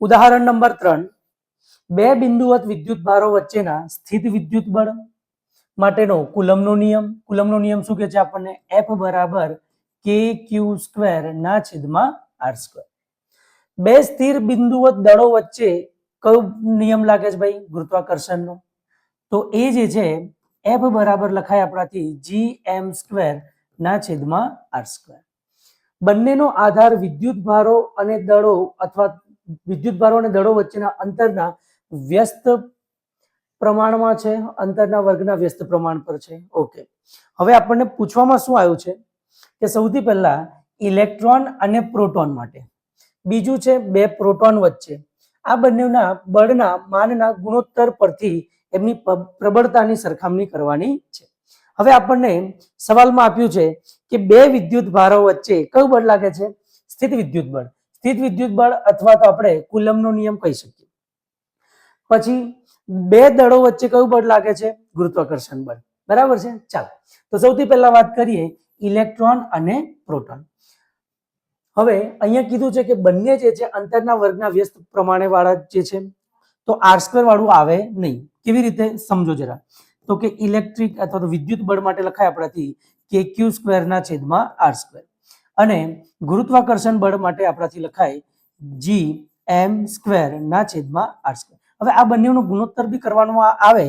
ઉદાહરણ નંબર 3, બે બિંદુવત વિદ્યુત ભારો વચ્ચેના સ્થિત વિદ્યુત બળ માટેનો કુલમનો નિયમ શું કહે છે આપણને? F બરાબર kq² ના છેદમાં r². બે સ્થિર બિંદુવત દળો વચ્ચે કયો નિયમ લાગે છે ભાઈ? ગુરુત્વાકર્ષણનો. તો એ જે છે F બરાબર લખાય આપણાથી gm² ના છેદમાં r². બંનેનો આધાર વિદ્યુત ભારો અને દળો અથવા વિદ્યુત ભારો અને દળો વચ્ચેના અંતરના વ્યસ્ત પ્રમાણમાં છે, અંતરના વર્ગના વ્યસ્ત પ્રમાણ પર છે. ઓકે, હવે આપણને પૂછવામાં શું આવ્યું છે કે સૌથી પહેલા ઇલેક્ટ્રોન અને પ્રોટોન માટે, બીજું છે બે પ્રોટોન વચ્ચે, આ બંનેના બળના માનના ગુણોત્તર પરથી એમની પ્રબળતાની સરખામણી કરવાની છે. હવે આપણને સવાલમાં આપ્યું છે કે બે વિદ્યુત ભારો વચ્ચે કયું બળ લાગે છે? સ્થિત વિદ્યુત બળ. સ્થિત વિદ્યુત બળ અથવા તો આપણે કુલમનો નિયમ કહી શકીએ. પછી બે દળો વચ્ચે કયું બળ લાગે છે? ગુરુત્વાકર્ષણ બળ. બરાબર છે. ચાલો, તો સૌથી પહેલા વાત કરીએ ઇલેક્ટ્રોન અને પ્રોટોન. હવે અહીંયા કીધું છે કે બંને જે છે અંતરના વર્ગના વ્યસ્ત પ્રમાણે વાળા જે છે, તો r² વાળું આવે નહીં. કેવી રીતે સમજો જરા. તો કે ઇલેક્ટ્રિક અથવા તો વિદ્યુત બળ માટે લખાય આપણાથી kq² ના છેદમાં r², અને ગુરુત્વાકર્ષણ બળ માટે આપણાથી લખાય gm² ના છેદમાં r². હવે આ બંનેનો ગુણોત્તર બી કરવાનો આવે,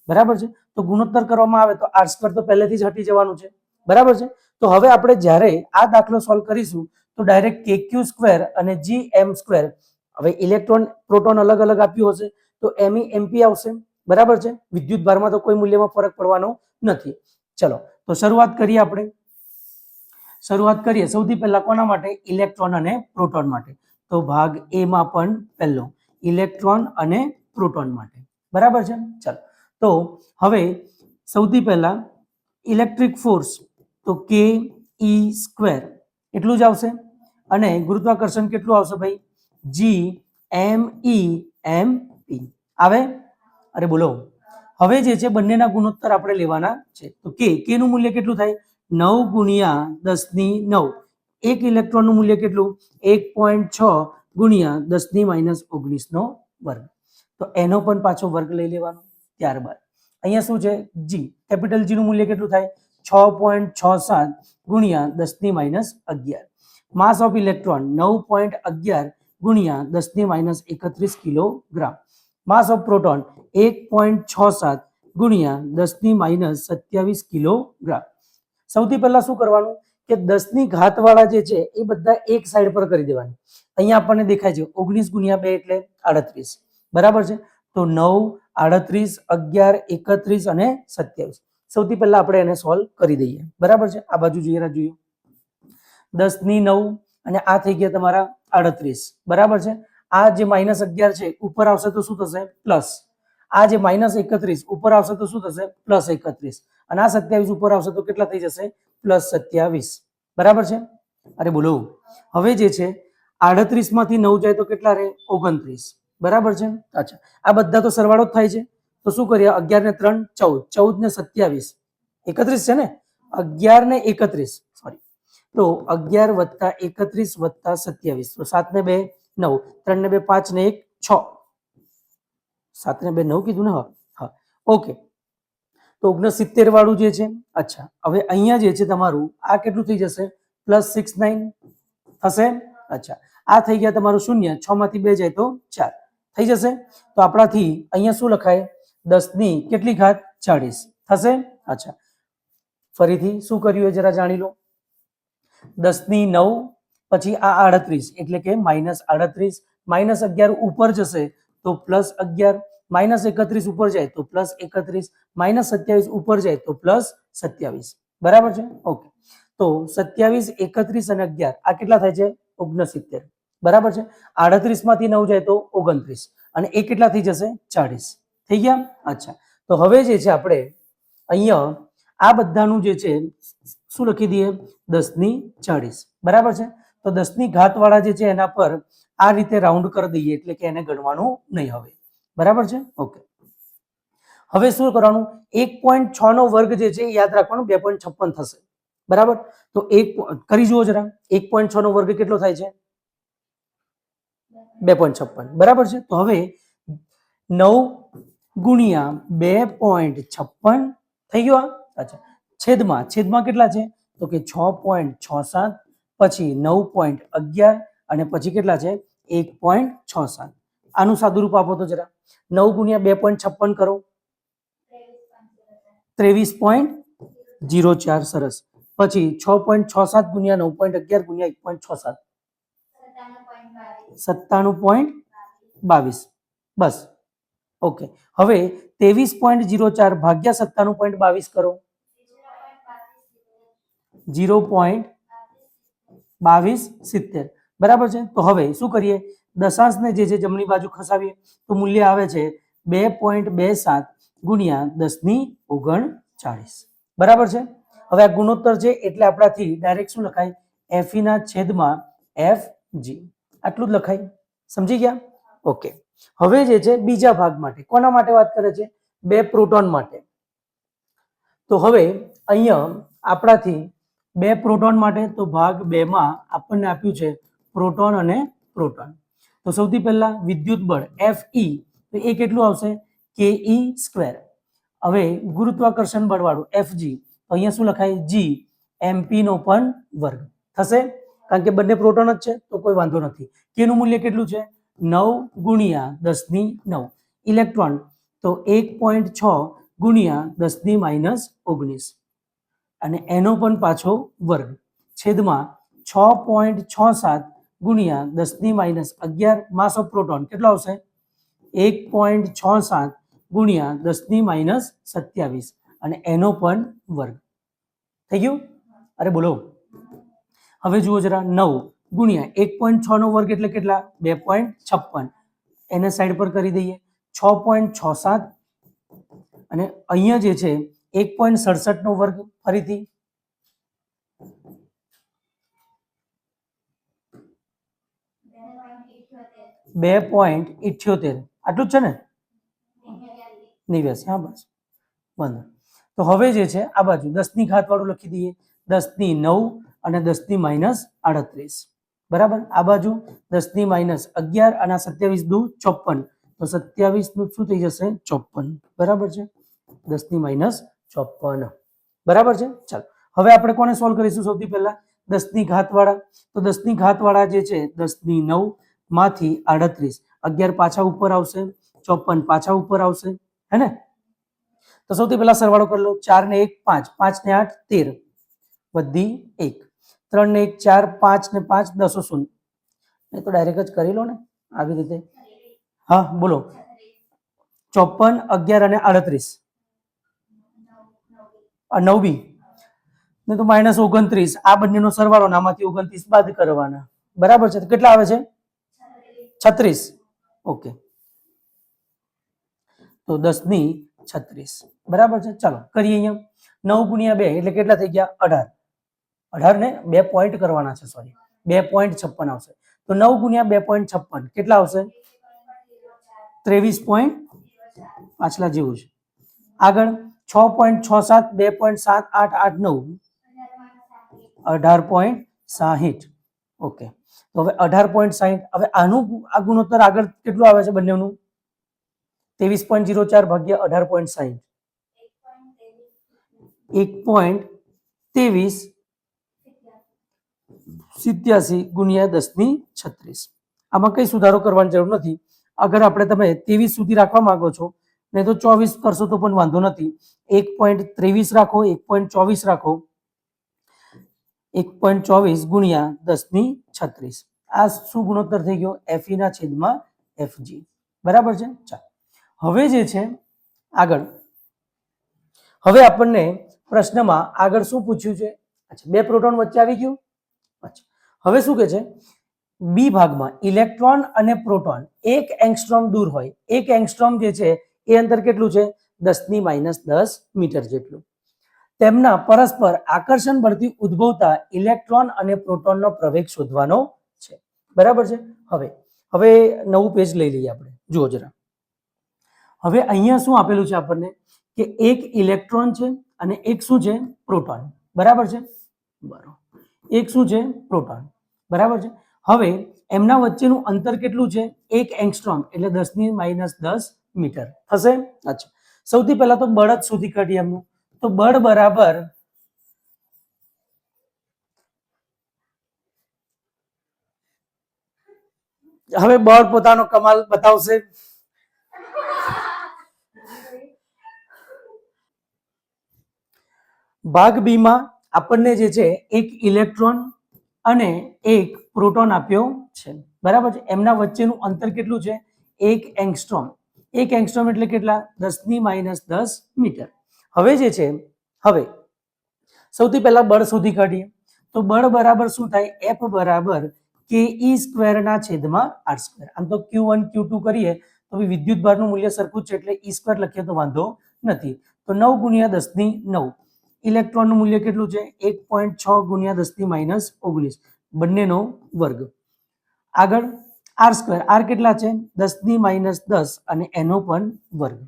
બરાબર છે. તો ગુણોત્તર કરવામાં આવે તો r² તો પહેલેથી જ હટી જવાનું છે, બરાબર છે. તો હવે આપણે જ્યારે આ દાખલો સોલ્વ કરીશું તો ડાયરેક્ટ kq² અને gm², હવે ઇલેક્ટ્રોન પ્રોટોન અલગ અલગ આપ્યું હશે તો mp આવશે, બરાબર છે. વિદ્યુત ભારમાં તો કોઈ મૂલ્યમાં ફરક પડવાનો નથી. ચલો, તો શરૂઆત કરીએ આપણે. શરૂઆત કરીએ સૌથી પહેલા કોના માટે? ઇલેક્ટ્રોન અને પ્રોટોન માટે. તો ભાગ એ માં પણ પહેલો ઇલેક્ટ્રોન અને પ્રોટોન માટે, બરાબર છે. ચાલો, તો હવે સૌથી પહેલા ઇલેક્ટ્રિક ફોર્સ તો ke² એટલું જ આવશે, અને ગુરુત્વાકર્ષણ કેટલું આવશે ભાઈ? gmemp આવે. અરે બોલો. હવે જે છે બંનેના ગુણોત્તર આપણે લેવાના છે. તો કે નું મૂલ્ય કેટલું થાય? 9 ગુણ્યા 10⁹. એક ઇલેક્ટ્રોનનું મૂલ્ય કેટલું? 1.6 ગુણ્યા 10⁻19 વર્ગ. તો એનો પણ પાછો વર્ગ લઈ લેવાનો. ત્યારબાદ અહીંયા શું છે? જી, કેપિટલ જી નું મૂલ્ય કેટલું થાય? 6.67 ગુણ્યા 10⁻11. માસ ઓફ ઇલેક્ટ્રોન 9.11 ગુણ્યા 10⁻31 કિલોગ્રામ. માસ ઓફ પ્રોટોન 1.67 ગુણ્યા 10⁻27 કિલોગ્રામ. સૌથી પહેલા શું કરવાનું કે 10ની ઘાત વાળા જે છે એ બધા એક સાઈડ પર કરી દેવાના. અહીંયા આપણને દેખાય છે 19 ગુણ્યા 2 એટલે 38, બરાબર છે. તો 9, 38, 11, 31 અને 27. સૌથી પહેલા આપણે એને સોલ્વ કરી દઈએ, બરાબર છે. આ બાજુ જોઈએ 10⁹ અને આ થઈ ગયા તમારા 38, બરાબર છે. આ જે -11 છે ઉપર આવશે તો શું થશે? પ્લસ. આ જે -31 ઉપર આવશે તો શું થશે? +31. અને આ 27 ઉપર આવશે તો કેટલા થઈ જશે? +27, બરાબર છે. અરે બોલો. હવે જે છે 38 માંથી 9 જાય તો કેટલા રહે? 29, બરાબર છે. અચ્છા, આ બધા તો સરવાળો જ થાય છે. તો શું કરીએ? 11 ને 3 14, 14 ને 27 31 છે ને? 11 ને 31, સોરી. તો 11 + 31 + 27, તો 7 ને 2 9, 3 ને 2 5 ને 1 6, 7 ને 2 9 કીધું ને? હા, ઓકે. તો 69 વાળું જે છે. અચ્છા, હવે અહીંયા જે છે તમારું આ કેટલું થઈ જશે? +69 થશે. અચ્છા, આ થઈ ગયા તમારું 0, 6 માંથી 2 જાય તો 4 થઈ જશે. તો આપણાથી અહીંયા શું લખાય? 10ની કેટલી ઘાત? 40 થશે. અચ્છા, ફરીથી શું કર્યું એ જરા જાણી લો. 10⁹ પછી આ 38 એટલે કે -38, -11 ઉપર જશે તો +11, -31 ઉપર જાય તો +31, -27 ઉપર જાય તો +27, બરાબર છે. ઓકે, તો 27, 31 અને 11 આ કેટલા થાય છે? 69, બરાબર છે. 38 માંથી 9 જાય તો 29 અને એ કેટલા થઈ જશે? 40 થઈ ગયા. અચ્છા, તો હવે જે છે આપણે અહીંયા આ બધાનું જે છે શું લખી દઈએ? 10⁻40, બરાબર છે. તો 10ની ઘાત વાળા જે છે એના પર આ રીતે રાઉન્ડ કરી દઈએ એટલે કે એને ગણવાનું નહીં હવે, બરાબર છે. ઓકે, હવે શું કરવાનું? 1.6 નો વર્ગ જે છે યાદ રાખવાનું 2.56 થશે, બરાબર. તો એક કરી જુઓ જરા, 1.6 નો વર્ગ કેટલો થાય છે? 2.56 બરાબર છે. તો હવે 9 ગુણ્યા 2.56 થઈ ગયો. અચ્છા, છેદમાં કેટલા છે તો કે 6.67, પછી 9.11 અને પછી કેટલા છે 1.67. આનું સાદુરૂપ આપો તો જરા. 9 ગુણ્યા 2.56 કરો 23.04. સરસ. પછી 6.67 ગુણ્યા 9.11 ગુણ્યા 1.67 97.22. બસ ઓકે. હવે 23.04 ભાગ્યા 97.22 કરો 0.2270 બરાબર છે. તો હવે શું કરીએ, દશાંશને જે છે જમણી બાજુ ખસાવીએ તો મૂલ્ય આવે છે 2.27 ગુણ્યા 10⁻39 બરાબર છે. હવે આ ગુણોત્તર છે એટલે આપણાથી ડાયરેક્ટ શું લખાય, FE ના છેદમાં FG, આટલું જ લખાય. સમજી ગયા? ઓકે. હવે જે છે બીજા ભાગ માટે, કોના માટે વાત કરે છે, 2 પ્રોટોન માટે. તો હવે અહીંયા આપણાથી 2 પ્રોટોન માટે, તો ભાગ 2 માં આપણને આપ્યું છે પ્રોટોન અને પ્રોટોન. તો સૌથી પહેલા વિદ્યુત બળ Fe, તો એ કેટલું આવશે ke². હવે ગુરુત્વાકર્ષણ બળ વાળું Fg, તો અહીંયા શું લખાય g mp² થશે, કારણ કે બંને પ્રોટોન જ છે તો કોઈ વાંધો નથી. કે નું મૂલ્ય કેટલું છે 9 ગુણ્યા 10⁹. ઇલેક્ટ્રોન તો 1.6 ગુણ્યા 10⁻19 અને એનો પણ પાછો વર્ગ છેદમાં 6.67 ગુણ્યા 10⁻11 માસ ઓફ પ્રોટોન કેટલો આવશે 1.67 ગુણ્યા 10⁻27 અને એનો પણ વર્ગ. થઈ ગયું? અરે બોલો. હવે જુઓ જરા, 9 ગુણ્યા 1.6 નો વર્ગ એટલે કેટલા 2.56. એને સાઈડ પર કરી દઈએ. 6.67 અને અહીંયા જે છે 1.67 નો વર્ગ ફરીથી 2.78. આટલું જ છે ને 89. હા બસ વાંધો. તો હવે જે છે આ બાજુ 10 ની ઘાત વાળું લખી દઈએ, 10⁹ અને 10⁻38 બરાબર. આ બાજુ 10⁻11 અને 27 દુ 54, તો 27 નું શું થઈ જશે 54 બરાબર છે, 10⁻54 બરાબર છે. ચાલો હવે આપણે કોને સોલ્વ કરીશું, સૌથી પહેલા 10 ની ઘાત વાળા. તો 10 ની ઘાત વાળા જે છે 10⁹ માંથી 38, 11 પાછા ઉપર આવશે, 54 પાછા ઉપર આવશે, હે ને. તો સૌથી પહેલા સરવાળો કરી લો. 4 ને 1 5, 5 ને 8 13 વધી 1, 3 ને 1 4, 5 ને 5 10 0. એ તો ડાયરેક્ટ જ કરી લો ને આવી રીતે. હા બોલો. 54, 11 અને 38 9 બી ને તો -29. આ બંનેનો સરવાળો, આમાંથી 29 બાદ કરવાના બરાબર છે. તો કેટલા આવે છે 36. ઓકે, તો 10⁻36 બરાબર છે. ચાલો કરીએ. અહીંયા 9 ગુણ્યા 2 એટલે કેટલા થઈ ગયા 18. 18 ને 2 પોઈન્ટ કરવાના છે, સોરી 2.56 આવશે. તો 9 ગુણ્યા 2.56 કેટલા આવશે 23. પાછલા જેવું છે. આગળ 6.67 2.7889 18.60. ઓકે, તો હવે 18.60. હવે આનું આ ગુણોત્તર આગળ કેટલું આવે છે બંનેનું 23.04 ભાગ્યા 18.60 1.2387 ગુણ્યા 10⁻36. આમાં કઈ સુધારો કરવાની જરૂર નથી. અગર આપણે તમે 23 સુધી રાખવા માંગો છો ને તો 24 કરશો તો પણ વાંધો નથી. 1.23 રાખો, 1.24 રાખો, 1.24 ગુણ્યા 10⁻36. આ શું ગુણોત્તર થઈ ગયો Fe ના છેદમાં Fg બરાબર છે. ચાલો હવે જે છે આગળ, હવે આપણને પ્રશ્નમાં આગળ શું પૂછ્યું છે, અચ્છા 2 પ્રોટોન વચ્ચે આવી ગયું. અચ્છા હવે શું કહે છે, બી ભાગમાં ઇલેક્ટ્રોન અને પ્રોટોન 1 એંગસ્ટ્રોમ દૂર હોય. 1 એંગસ્ટ્રોમ જે છે એ અંતર કેટલું છે 10⁻10 મીટર જેટલું. તેમના પરસ્પર આકર્ષણ બળથી ઉદ્ભવતા ઇલેક્ટ્રોન અને પ્રોટોનનો પ્રવેગ શોધવાનો છે બરાબર છે. હવે નવું પેજ લઈ લઈએ આપણે. જુઓ જરા, હવે અહીંયા શું આપેલું છે આપણને કે એક ઇલેક્ટ્રોન છે અને એક શું છે પ્રોટોન બરાબર છે. બરાબર, એક શું છે પ્રોટોન બરાબર છે. હવે એમના વચ્ચેનું અંતર કેટલું છે? 1 એંગસ્ટ્રોમ એટલે 10⁻10 મીટર થશે. અચ્છા, સૌથી પહેલા તો બળ જ શોધી કાઢીએ એમનું. તો બળ બરાબર હવે બળ પોતાનો કમાલ બતાવશે. ભાગ બી માં આપણને જે છે એક ઇલેક્ટ્રોન અને એક પ્રોટોન આપ્યો છે, બરાબર છે. એમના વચ્ચેનું અંતર કેટલું છે? 1 એંગસ્ટ્રોમ. 1 એંગસ્ટ્રોમ એટલે કેટલા? 10⁻10 મીટર. હવે જે છે, હવે સૌથી પહેલા બળ શોધી કાઢીએ. તો બળ બરાબર શું થાય? F બરાબર ke² ના છેદમાં r². આમ તો Q1 Q2 કરીએ તો વિદ્યુત ભારનું મૂલ્ય સરખું જ છે એટલે e² લખીએ તો વાંધો નથી. તો 9 × 10⁹ ઇલેક્ટ્રોનનું મૂલ્ય કેટલું છે? 1.6 × 10⁻19 બંનેનો વર્ગ. આગળ r². r કેટલા છે? 10⁻10 અને એનો પણ વર્ગ.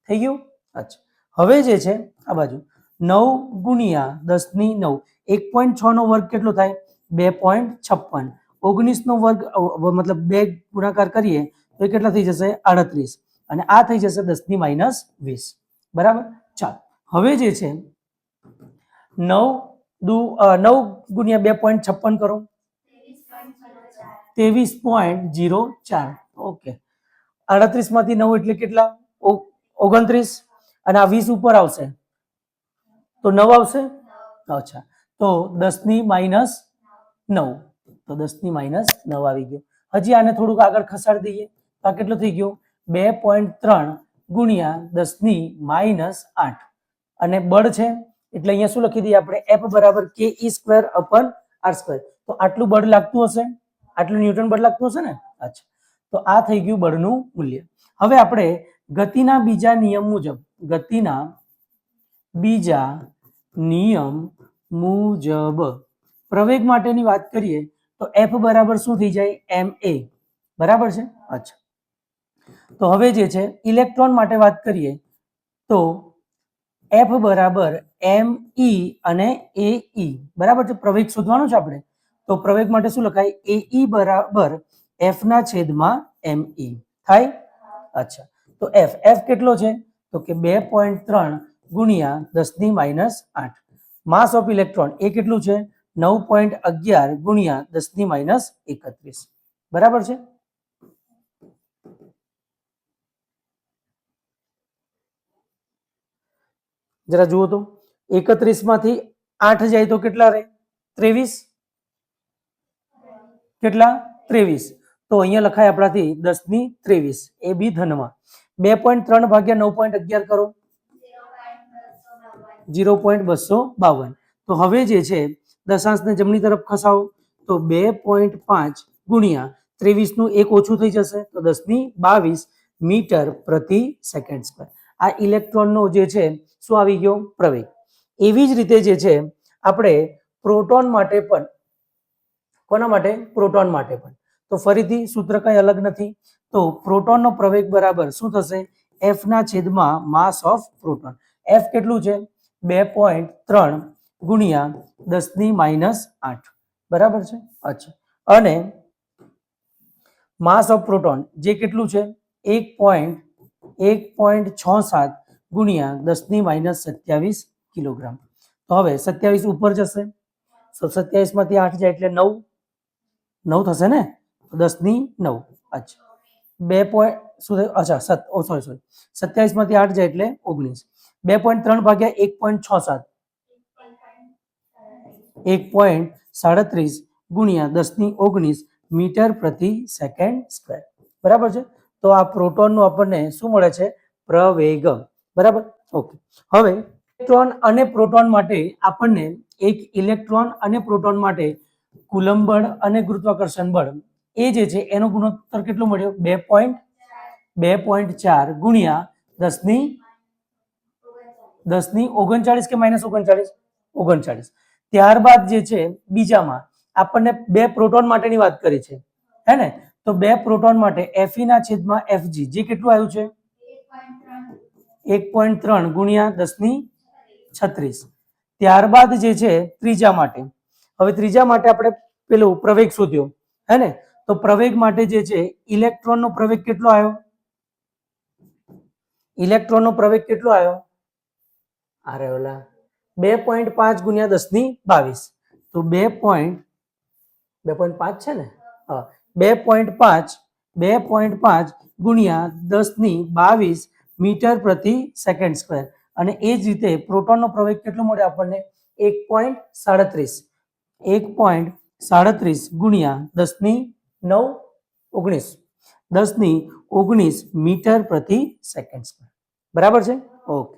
થઈ ગયું? અચ્છા, હવે જે છે આ બાજુ 9 × 10⁹ 1.6 નો વર્ગ કેટલો થાય? 2.56. 19 નો વર્ગ મતલબ 2 ગુણાકાર કરીએ તો એ કેટલા થઈ જશે? 38. અને આ થઈ જશે 10⁻20. બરાબર. ચાલો, હવે જે છે 9 × 2.56 કરો, 23.04. ઓકે, 38 માંથી 9 એટલે કેટલા? 29. અને આ 20 ઉપર આવશે તો 9 આવશે. અચ્છા, તો 10⁻9. તો 10⁻9 આવી ગયો. હજી આને થોડુંક આગળ ખસાડી દઈએ તો આ કેટલો થઈ ગયો? 2.3 × 10⁻8. અને બળ છે એટલે અહીંયા શું લખી દઈએ આપણે? F બરાબર ke² r². તો આટલું બળ લાગતું હશે, આટલું ન્યૂટન બળ લાગતું હશે ને. અચ્છા, તો આ થઈ ગયું બળનું મૂલ્ય. હવે આપણે ગતિના બીજા નિયમ મુજબ, ગતિના બીજા નિયમ મુજબ પ્રવેગ માટેની વાત કરીએ તો F બરાબર શું થઈ જાય? ma. બરાબર છે. અચ્છા, તો હવે જે છે ઇલેક્ટ્રોન માટે વાત કરીએ તો F બરાબર me અને ae. બરાબર છે. પ્રવેગ શોધવાનો છે આપણે, તો પ્રવેગ માટે શું લખાય? ae બરાબર f ના છેદમાં me થાય. અચ્છા, તો f કેટલો છે? તો કે 2.3 × 10⁻8. માસ ઓફ ઇલેક્ટ્રોન એ કેટલું છે? 9.11 × 10⁻31. બરાબર છે. જરા જુઓ તો 31 માંથી 8 જાય તો કેટલા રહે? 23. કેટલા? 23. તો અહીંયા લખાય આપણાથી 10⁻23. એ બી ધનમાં. 2.3 ભાગ્યા 9.11 કરો, 0.252. તો હવે જે છે દશાંશને જમણી તરફ ખસાવો તો 2.5 × 23 નું 1 ઓછું થઈ જશે તો 10⁻22 મીટર પ્રતિ સેકન્ડ સ્ક્વેર. આ ઇલેક્ટ્રોનનો જે છે શું આવી ગયો? પ્રવેગ. એવી જ રીતે જે છે આપણે પ્રોટોન માટે પણ, કોના માટે? પ્રોટોન માટે પણ. તો ફરીથી સૂત્ર કઈ અલગ નથી. તો પ્રોટોનનો પ્રવેગ બરાબર શું થશે? F ના છેદમાં માસ ઓફ પ્રોટોન. F કેટલું છે? 2.3 × 10⁻8. બરાબર છે. અચ્છા, અને માસ ઓફ પ્રોટોન જે કેટલું છે? 1.67 × 10⁻27 કિલોગ્રામ. તો હવે 27 ઉપર જશે, તો 27 માંથી 8 જાય એટલે 9 થશે ને. 10⁻9. અચ્છા, 2. શું થયું? અચ્છા, સોરી, 27 માંથી 8 જાય એટલે 19. 2.3 ભાગ્યા 1.67, 1.37 × 10⁻19 મીટર પ્રતિ સેકન્ડ સ્ક્વેર. બરાબર છે. તો આ પ્રોટોનનું આપણને શું મળે છે? પ્રવેગ. બરાબર. ઓકે, હવે ઇલેક્ટ્રોન અને પ્રોટોન માટે આપણને એક ઇલેક્ટ્રોન અને પ્રોટોન માટે કુલંબ બળ અને ગુરુત્વાકર્ષણ બળ એ જે છે એનો ગુણોત્તર કેટલો મળ્યો? 2.4 × 10⁻39 કે -39? 39. ત્યારબાદ જે છે બીજામાં આપણને 2 પ્રોટોન માટેની વાત કરી છે, હે ને. તો 2 પ્રોટોન માટે Fe ના છેદમાં Fg જે કેટલું આવ્યું છે? 1.3 × 10⁻36. ત્યારબાદ જે છે ત્રીજા માટે, હવે ત્રીજા માટે આપણે પેલો પ્રવેગ શોધ્યો હે ને? તો પ્રવેગ માટે જે છે ઇલેક્ટ્રોનનો પ્રવેગ કેટલો આવ્યો? ઇલેક્ટ્રોનનો પ્રવેગ કેટલો આવ્યો? આ રહેલા 2.5 ગુણ્યા 1022. તો 2.5 છે ને? હા, 2.5 ગુણ્યા 1022 મીટર પ્રતિ સેકન્ડ સ્ક્વેર. અને એ જ રીતે પ્રોટોનનો પ્રવેગ કેટલો મળે આપણને? 1.37. 1.37 ગુણ્યા 10 ની 19 મીટર પ્રતિ સેકન્ડ સ્ક્વેર. બરાબર છે? ઓકે.